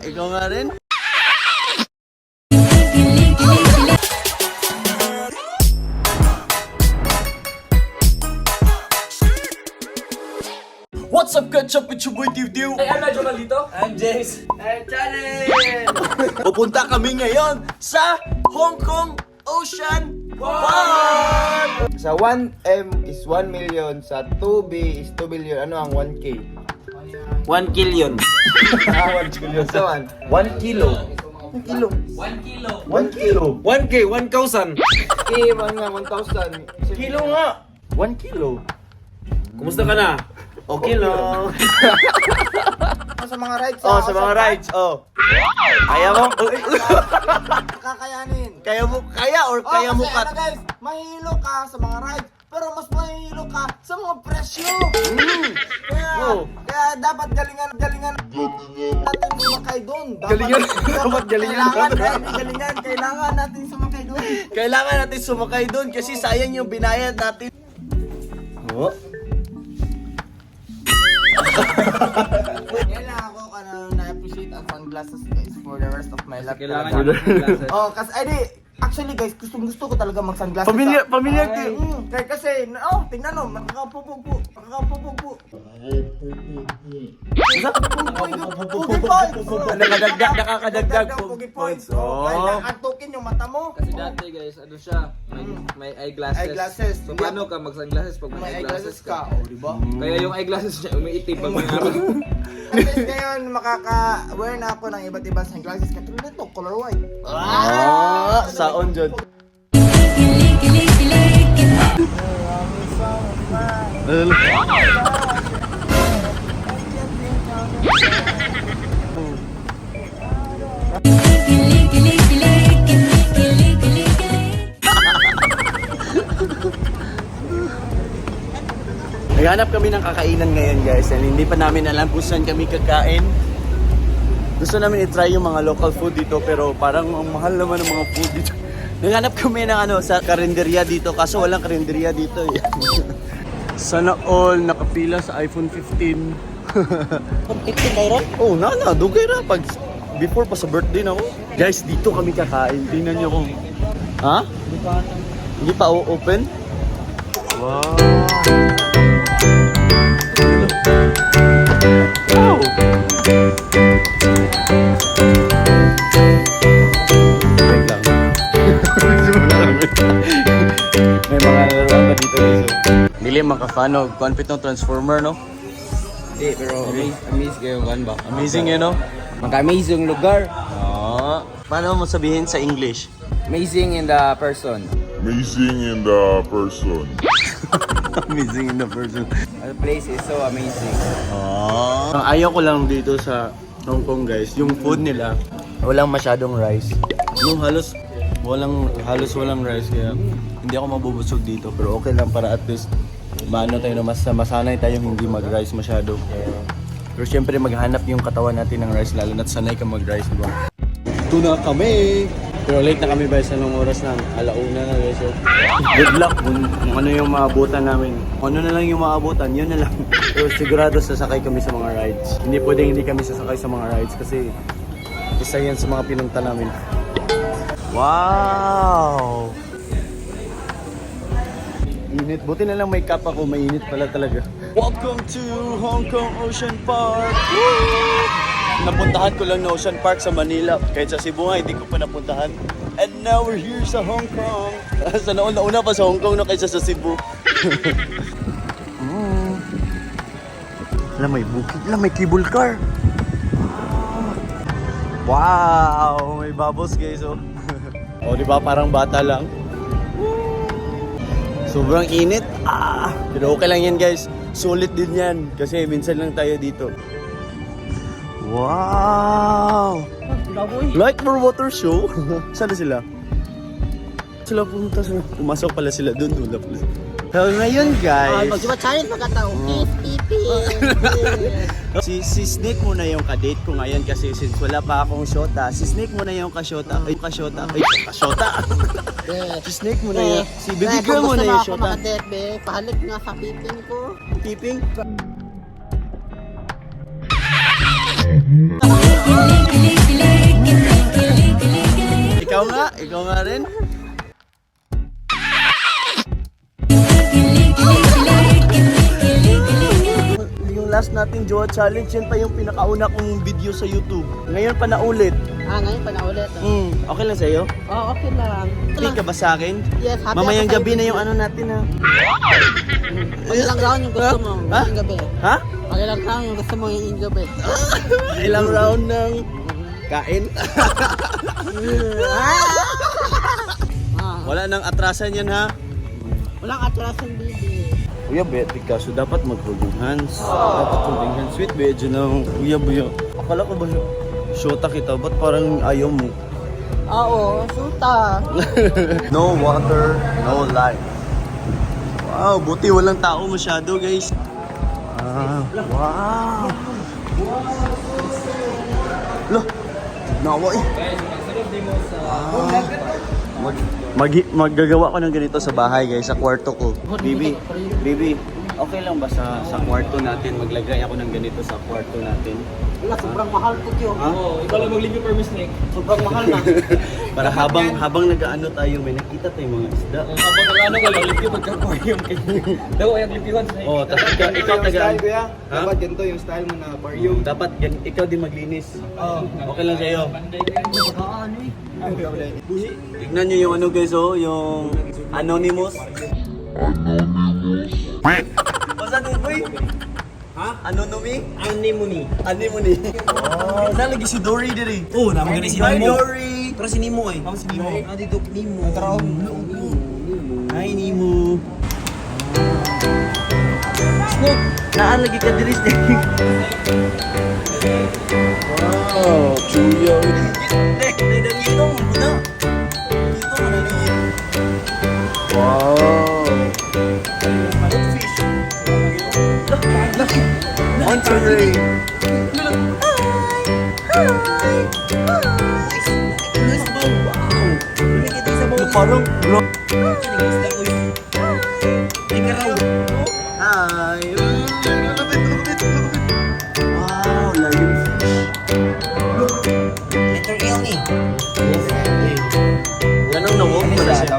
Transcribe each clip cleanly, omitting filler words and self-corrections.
ikaw nga rin. What's up, Ketchup? It's your boy, Div. Hey, I'm Medyo Malito. I'm Jace. I'm Chanel. Pupunta kami ngayon sa Hong Kong Ocean Park! Sa 1M is 1 million, sa 2B is 2 billion. Ano ang 1K? 1 killion. 1 billion. So, 1 kilo. 1 kilo. 1 kilo. 1 kilo. 1K, 1,000. Okay, mga 1,000. Kilo nga. 1 kilo. Kumusta ka na? Okay lang. Sa mga rides. Sa mga rides. Kaya mo? Kakayanin. Kaya mo Kasi ka? guys, mahihilo ka sa mga rides, pero mas mahihilo ka sa mga presyo. Kaya dapat galingan natin sumakay doon. Kailangan natin sumakay doon. Kailangan natin sumakay doon kasi sayang yung binayad natin. Kaya lang ako na-appreciate ang sunglasses guys for the rest of my life. Kailangan nyo ng glasses. Kasi actually guys, gusto ko talaga mag-sunglasses. Familiar Ay, kaya kasi, tingnan mo, nakakapupugpo. Pugi points! Nakakadagdag Pugi points. Oh. Kaya nakantukin yung mata mo. Kasi dati guys, ano siya, may eyeglasses. Eyeglasses. So paano ka mag-sunglasses pag may eyeglasses ka? di ba? Kaya yung eyeglasses niya umiitim pag may araw. At least ngayon, makaka-wear na ako ng iba't ibang sunglasses. Katulad nito, color white. Saon dyan. Naghanap kami ng kakainan ngayon guys and hindi pa namin alam kung saan kami kakain. Gusto namin i-try yung mga local food dito pero parang ang mahal naman ng mga food dito. Naghanap kami ng sa karinderya dito kaso walang karinderya dito eh. Sana all nakapila sa iPhone 15. 15 kayo? Oh, dugay ra pag before pa sa birthday na ako. Guys, dito kami kakain. Tingnan niyo kung Hindi pa open? Wow. Wow. Wait lang. May mga laruan pa dito guys. Dili makafanog. Konpit ng Transformer, no? Hindi, pero amaze kayo ba? Amazing yun, no? Mag-amazing lugar. Paano mo sabihin sa English? Amazing in the person. Amazing in the person. Amazing in the person. The place is so amazing. Ang ayaw ko lang dito sa Hong Kong guys, yung food nila, walang masyadong rice. Yung halos walang rice kaya hindi ako mabubusog dito pero okay lang para at least maano tayo na masanay tayo hindi mag-rice masyado. Pero syempre maghanap yung katawan natin ng rice lalo na't sanay ka mag-rice, diba? Ito na kami! Pero late na kami guys, anong oras na? Alauna na guys. So, good luck kung ano yung maabutan namin. Kung ano na lang yung maabutan, yun na lang. Pero sigurado sasakay kami sa mga rides. Hindi pwedeng hindi kami sasakay sa mga rides kasi isa yan sa mga pinunta namin. Wow! Init. Buti na lang may cup ako, mainit pala talaga. Welcome to Hong Kong Ocean Park! Woo! Napuntahan ko lang na Ocean Park sa Manila. Kahit sa Cebu nga, hindi ko pa napuntahan. And now we're here sa Hong Kong. Sa nauna pa sa Hong Kong na kaysa sa Cebu. Alam, may bukid. Alam, may cable car. Wow! May bubbles guys, oh. O, di ba? Parang bata lang. Sobrang init. Pero okay lang yan guys. Sulit din yan. Kasi minsan lang tayo dito. Wow! Like for water show? Saan na sila? Sila pumunta sa... Pumasok pala sila doon. Wala pala. So ngayon guys... Mag-challenge magkatao. Si Snake muna yung ka-date ko ngayon kasi since wala pa akong shota. Si Snake muna yung ka-shota. Ka-shota. Si Snake muna yung... Si baby girl muna yung shota. Pahalik nga sa piping ko. Piping? Ikaw nga rin. Yung last nating Jowa Challenge, yan pa yung pinakauna kong video sa YouTube. Ngayon pa naulit. Ngayon pa na ulit. Okay lang sa'yo? Oo, okay lang. Happy ka ba sa akin? Yes, happy Mamayang ako sa gabi iyo. na yung ano natin ha. Ilang round yung gusto mo Ha? ngayong gabi? Ha? Ilang round yung gusto mo ngayong gabi? Ilang round ng kain? Wala nang atrasan yan ha. Walang atrasan, baby. Kuya Betty ka, so dapat mag-holding hands. Dapat holding hands. Sweet bedyo ng kuya buyo. Akala ko ba shota kita? Ba't parang ayaw mo? Oo, suta. No water, no life. Wow, buti walang tao masyado guys. Wow. Loh, nawa eh. Maggagawa ko ng ganito sa bahay guys, sa kwarto ko. Baby, okay lang ba sa kwarto natin? Maglagay ako ng ganito sa kwarto natin. Wala, sobrang mahal po yun. Ikaw lang mag-leave per mistake. Sobrang mahal na. Para habang nag-ano tayo, may nakita tayong mga isda. Habang nag-ano ka, mag-leave yung magka-aquarium kayo. Daw, ay ang-leave yun. Oh, tapos ikaw taga. kuya. Ha? Dapat ganito yung style mo na aquarium. Dapat ikaw din maglinis. Okay lang sa'yo. Tignan nyo yung ano guys, oh, yung Anonymous. Basta din, boy? Ha? Anonymous? Anemone. Oh, nalagi si Dory diri. Oh, naman ganun si Hi Nemo. Dory. Pero si Nemo eh. Si Nemo. Dito, Nemo. Hi Nemo. Naan lagi ka diri. Wow, chuya. Dek, dito muna. Dito muna ni. Wow. Monterey. Parang vlog. Hi. Wow, lion fish. Letter L ni. Ganun na walk pala siya.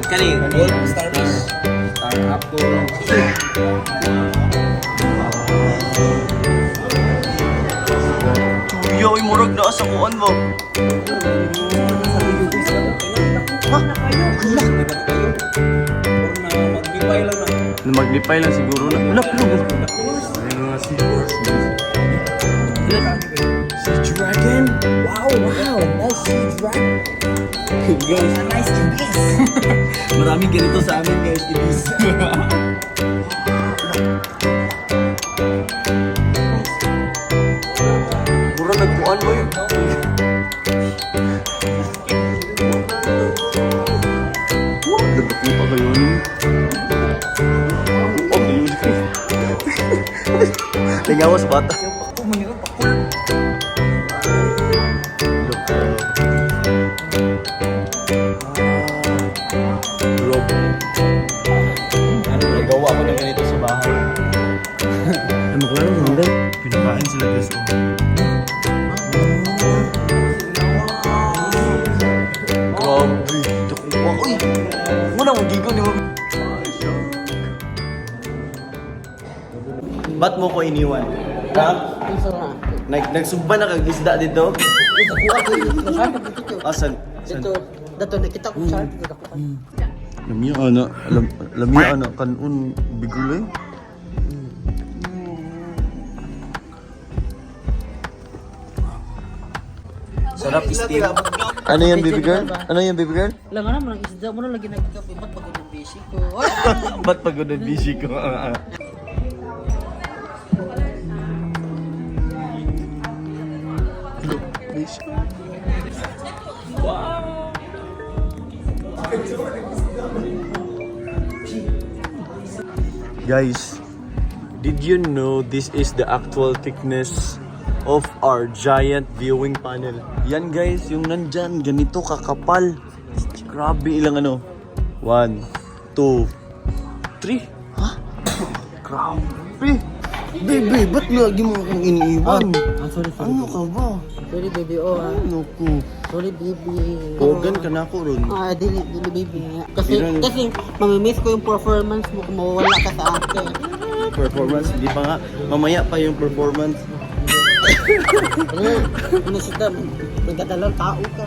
Kani, gold starfish. Star up to. Yo, imurag na sa kuan mo. Maglipay lang siguro na. Wala pa lang. Ayun nga si dragon. Wow. Nice sea dragon. Guys, Nice ibis. maraming ganito sa amin guys. Ibis. Mura nagpuan mo yun. Nagpupa kayo yun. Tingawas bata. Nagawa ko na ganito sa bahay. Ay, maklaro na hindi. Pinakain sila guys. Grabe. Nakuha ko eh. Muna mo gigon di mo. Ba't mo ko iniwan? Ha? Piso na. Nagsugba na kag isda dito? Kuha ko yung shark dito. Asan? Dito nakita ko shark dito. Lamia ana, lamia ana kanun bigulay. Sarap steam. Ano yan, baby girl? Ano yan, baby girl? Lang naman ang isda mo na lagi nagkape ba't pagod ng busy ko. Ba't pagod na busy ko? Guys, did you know this is the actual thickness of our giant viewing panel? Yan guys, yung nandyan, ganito kakapal. Grabe ilang ano. 1, 2, 3. Ha? Grabe. Baby, ba't lagi mo akong iniiwan? Sorry, Ano ka ba? Sorry, baby. Ano ko? Sorry, baby. Organ ka na ako ron. Dili, baby. Kasi mamimiss ko yung performance mo kung mawawala ka sa akin. Performance, di pa nga. Mamaya pa yung performance. Ano siya, nagdadalang tao ka.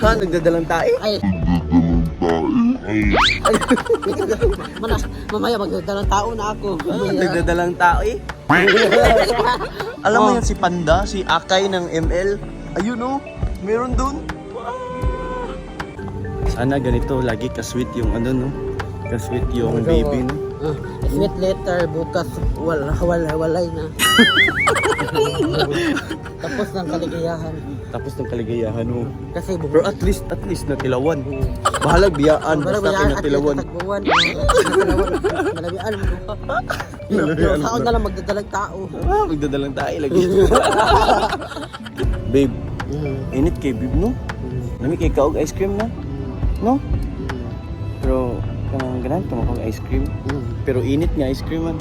Ha? Nagdadalang tayo? Ay. Mamaya magdadalang tao na ako. Nagdadalang tao eh. Alam mo yan si Panda, si Akay ng ML? Ayun oh, meron dun. Sana ganito, lagi ka-sweet yung ano no? Ka-sweet yung baby no? Sweet letter, bukas walay na. Tapos ng kaligayahan. Tapos ng kaligayahan mo. Kasi Pero at least natilawan. Bahalag biyaan, basta kayo natilawan. Natagpuan. Malabian mo. Malabian mo. Saan na lang magdadalang tao. Magdadalang tayo lagi. Babe, init kay babe no? Nami kay kaog ice cream na? No? Pero kanang ganan tumakog ice cream. Pero init nga ice cream man.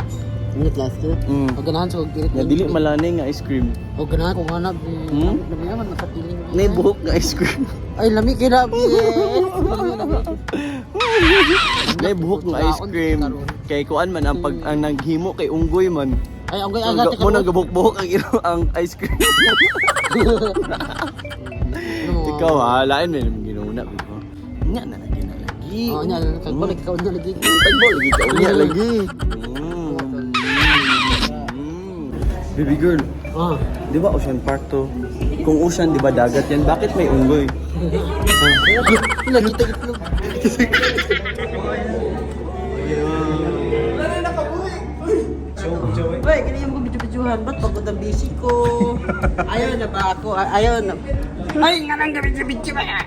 Minute last year. O ganahan sa kong Nga dili malanay nga ice cream. O ganahan kong hanap. Lami naman nakapiling. May buhok nga ice cream. Ay, lami kinap. May buhok nga ice cream. Kay kuan man ang pag ang naghimo kay unggoy man. Ay, ang gaya Ang mo nang gabok-buhok ang ice cream. Ikaw ha, lain na yung ginuna ko. Nya na lagi na lagi. Oh, nya kagbalik ka unya lagi. Tagbol lagi ka unya lagi. Baby girl, di ba Ocean Park to? Kung ocean, di ba dagat yan? Bakit may unggoy? Lagi itlog. Uy, ganyan mo bidyo-bidyohan. Ba't pagod ang busy ko? Ayaw na ba ako? Ayaw na. Ay, nga nang bidyo-bidyo ba?